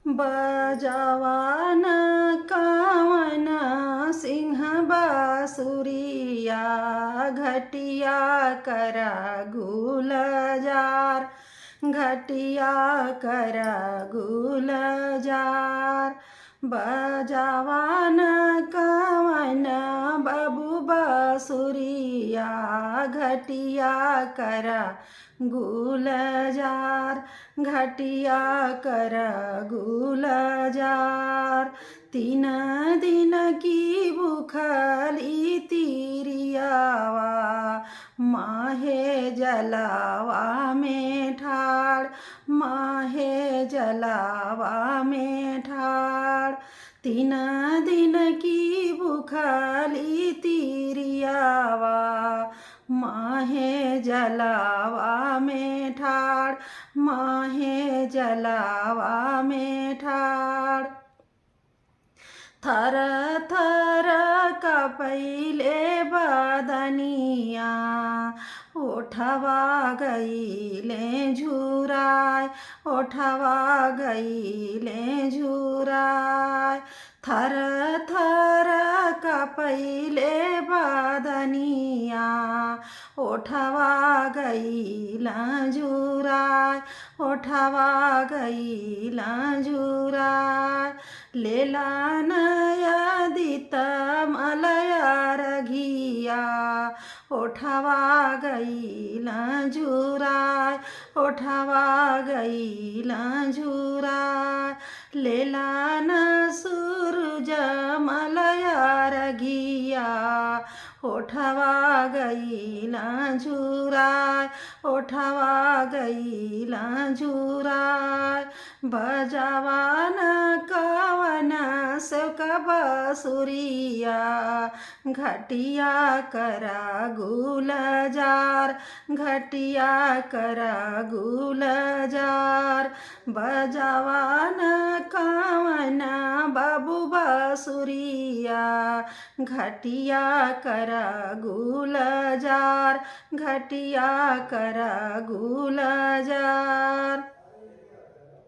बजावान कावन सिंह बासुरिया, घटिया करा गुलजार, घटिया करा गुलजार। बजावान कावन बाबू बासुरिया, घटिया करा गुलजार, घटिया करा गुलजार। 3 दिन की भूखली तिरियावा, माहे जलावा में ठाड़, माहे जलावा में ठाड़। 3 दिन की भूखली तिरियावा, माहे जलावा में ठाड़, माहे जलावा में ठाड़। थर थर कपैले बदनिया, ओठवा गईले झुराय, ओठवा गईले झुराय। थर थर कपैले बदनिया, ओठवा गईला झुराय, ओठवा गईला झुराय। लेला नयदित मलया रघिया, ओठवा गईला झुराय, ओठवा गईला झुराय। लेला न सूरज मलया रघिया, ओठवा गईला झुराय, ओठवा गईला झुराय। बजावान कावन सेवक बासुरिया, घटिया करा गुलजार, घटिया करा गुलजार। बजावान कावन बाबू बासुरिया, घटिया करा गुलजार, घटिया करा गुलजार।